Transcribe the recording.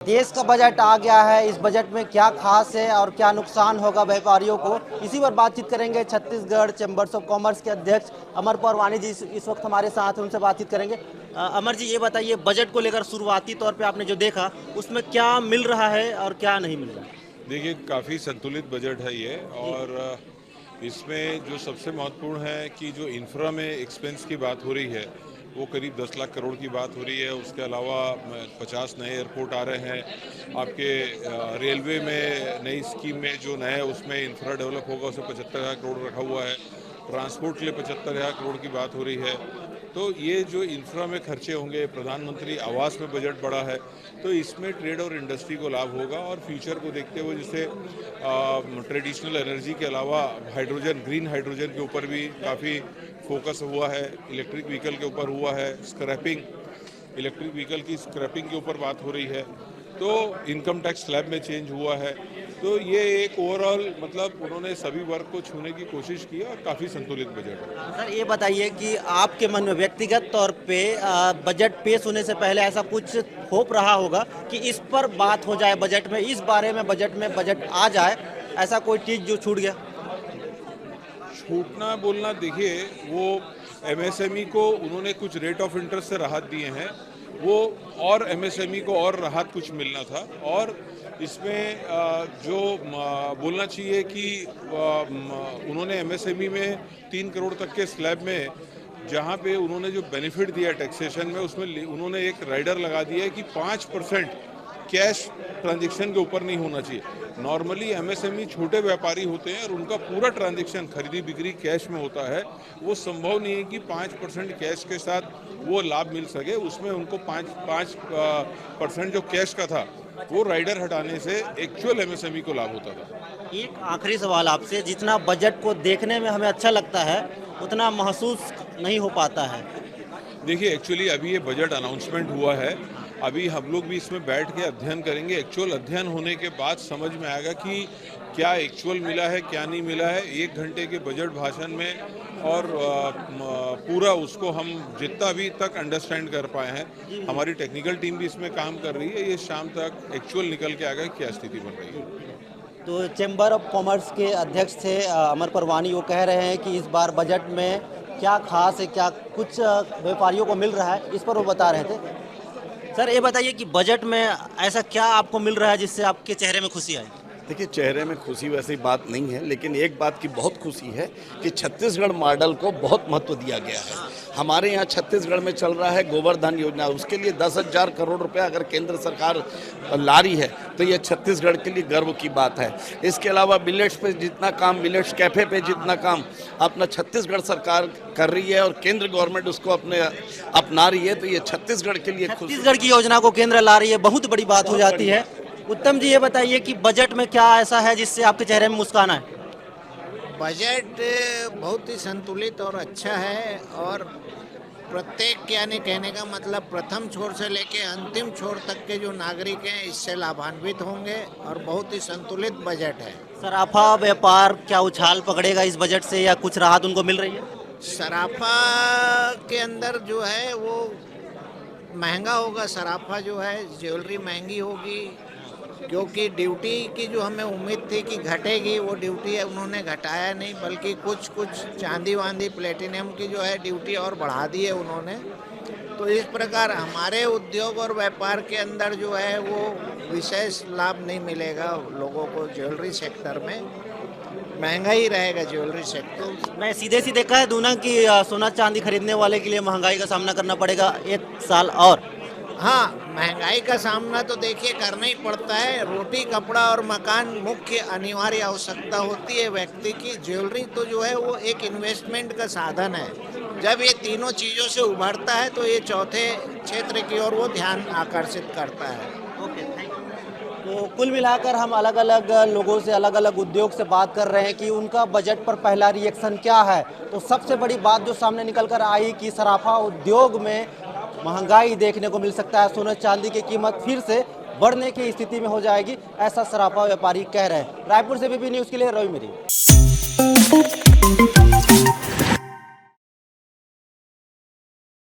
देश का बजट आ गया है। इस बजट में क्या खास है और क्या नुकसान होगा व्यापारियों को, इसी पर बातचीत करेंगे। छत्तीसगढ़ चैम्बर्स ऑफ कॉमर्स के अध्यक्ष अमर परवानी जी इस वक्त हमारे साथ हैं, उनसे बातचीत करेंगे। अमर जी, ये बताइए, बजट को लेकर शुरुआती तौर पे आपने जो देखा उसमें क्या मिल रहा है और क्या नहीं मिल रहा है? देखिए, काफ़ी संतुलित बजट है ये। जी। और इसमें जो सबसे महत्वपूर्ण है कि जो इंफ्रा में एक्सपेंस की बात हो रही है वो करीब 10 लाख करोड़ की बात हो रही है। उसके अलावा 50 नए एयरपोर्ट आ रहे हैं। आपके रेलवे में नई स्कीम में जो नया उसमें इंफ्रा डेवलप होगा उसमें 75,000 करोड़ रखा हुआ है। ट्रांसपोर्ट के लिए 75,000 करोड़ की बात हो रही है। तो ये जो इंफ्रा में खर्चे होंगे, प्रधानमंत्री आवास में बजट बढ़ा है, तो इसमें ट्रेड और इंडस्ट्री को लाभ होगा। और फ्यूचर को देखते हुए जैसे ट्रेडिशनल एनर्जी के अलावा हाइड्रोजन, ग्रीन हाइड्रोजन के ऊपर भी काफ़ी फोकस हुआ है। इलेक्ट्रिक व्हीकल के ऊपर हुआ है। स्क्रैपिंग, इलेक्ट्रिक व्हीकल की स्क्रैपिंग के ऊपर बात हो रही है। तो इनकम टैक्स स्लैब में चेंज हुआ है। तो ये एक ओवरऑल मतलब उन्होंने सभी वर्ग को छूने की कोशिश की और काफ़ी संतुलित बजट है। सर, ये बताइए कि आपके मन में व्यक्तिगत तौर पे बजट पेश होने से पहले ऐसा कुछ होप रहा होगा कि इस पर बात हो जाए बजट में, इस बारे में बजट आ जाए, ऐसा कोई चीज़ जो छूट गया? छूटना बोलना, देखिए, वो एमएसएमई को उन्होंने कुछ रेट ऑफ इंटरेस्ट से राहत दिए हैं वो, और एमएसएमई को और राहत कुछ मिलना था। और इसमें जो बोलना चाहिए कि उन्होंने एमएसएमई में 3 करोड़ तक के स्लैब में जहाँ पे उन्होंने जो बेनिफिट दिया टैक्सेशन में, उसमें उन्होंने एक राइडर लगा दिया है कि 5% कैश ट्रांजैक्शन के ऊपर नहीं होना चाहिए। नॉर्मली एमएसएमई छोटे व्यापारी होते हैं और उनका पूरा ट्रांजैक्शन खरीदी बिक्री कैश में होता है। वो संभव नहीं है कि 5% कैश के साथ वो लाभ मिल सके। उसमें उनको 5% जो कैश का था वो राइडर हटाने से एक्चुअल एमएसएमई को लाभ होता था। एक आखिरी सवाल आपसे, जितना बजट को देखने में हमें अच्छा लगता है उतना महसूस नहीं हो पाता है। देखिए, एक्चुअली अभी ये बजट अनाउंसमेंट हुआ है। अभी हम लोग भी इसमें बैठ के अध्ययन करेंगे। एक्चुअल अध्ययन होने के बाद समझ में आएगा कि क्या एक्चुअल मिला है, क्या नहीं मिला है। 1 घंटे के बजट भाषण में और पूरा उसको हम जितना अभी तक अंडरस्टैंड कर पाए हैं, हमारी टेक्निकल टीम भी इसमें काम कर रही है। ये शाम तक एक्चुअल निकल के आएगा क्या स्थिति बन रही है। तो चैम्बर ऑफ कॉमर्स के अध्यक्ष थे अमर परवानी, वो कह रहे हैं कि इस बार बजट में क्या खास है, क्या कुछ व्यापारियों को मिल रहा है, इस पर वो बता रहे थे। सर, ये बताइए कि बजट में ऐसा क्या आपको मिल रहा है जिससे आपके चेहरे में खुशी आई? देखिए, चेहरे में खुशी वैसी बात नहीं है, लेकिन एक बात की बहुत खुशी है कि छत्तीसगढ़ मॉडल को बहुत महत्व दिया गया है। हमारे यहाँ छत्तीसगढ़ में चल रहा है गोबर योजना, उसके लिए 10,000 करोड़ रुपया अगर केंद्र सरकार ला रही है तो ये छत्तीसगढ़ के लिए गर्व की बात है। इसके अलावा मिलेट्स पे जितना काम, मिलेट्स कैफे पे जितना काम अपना छत्तीसगढ़ सरकार कर रही है और केंद्र गवर्नमेंट उसको अपना रही है, तो ये छत्तीसगढ़ के लिए छत्तीसगढ़ की योजना को केंद्र ला रही है, बहुत बड़ी बात हो जाती है। उत्तम जी, ये बताइए कि बजट में क्या ऐसा है जिससे आपके चेहरे में मुस्कान आए? बजट बहुत ही संतुलित और अच्छा है। और प्रत्येक, यानी कहने का मतलब प्रथम छोर से लेके अंतिम छोर तक के जो नागरिक हैं इससे लाभान्वित होंगे। और बहुत ही संतुलित बजट है। सराफा व्यापार क्या उछाल पकड़ेगा इस बजट से, या कुछ राहत उनको मिल रही है? सराफा के अंदर जो है वो महंगा होगा। सराफा जो है, ज्वेलरी महंगी होगी, क्योंकि ड्यूटी की जो हमें उम्मीद थी कि घटेगी, वो ड्यूटी है उन्होंने घटाया नहीं, बल्कि कुछ चांदी वांदी प्लेटिनियम की जो है ड्यूटी और बढ़ा दी है उन्होंने। तो इस प्रकार हमारे उद्योग और व्यापार के अंदर जो है वो विशेष लाभ नहीं मिलेगा लोगों को। ज्वेलरी सेक्टर में महंगा ही रहेगा ज्वेलरी सेक्टर। मैं सीधे सीधे कह दूं ना कि सोना चांदी खरीदने वाले के लिए महंगाई का सामना करना पड़ेगा 1 साल और। हाँ, महंगाई का सामना तो देखिए करना ही पड़ता है। रोटी, कपड़ा और मकान मुख्य अनिवार्य आवश्यकता होती है व्यक्ति की। ज्वेलरी तो जो है वो एक इन्वेस्टमेंट का साधन है। जब ये तीनों चीज़ों से उभरता है तो ये चौथे क्षेत्र की ओर वो ध्यान आकर्षित करता है। Okay, thank you. तो कुल मिलाकर हम अलग अलग लोगों से, अलग अलग उद्योग से बात कर रहे हैं कि उनका बजट पर पहला रिएक्शन क्या है। तो सबसे बड़ी बात जो सामने निकल कर आई कि सराफा उद्योग में महंगाई देखने को मिल सकता है। सोने चांदी की कीमत फिर से बढ़ने की स्थिति में हो जाएगी, ऐसा सराफा व्यापारी कह रहे हैं। रायपुर से बीबी न्यूज़ के लिए रवि मेरी।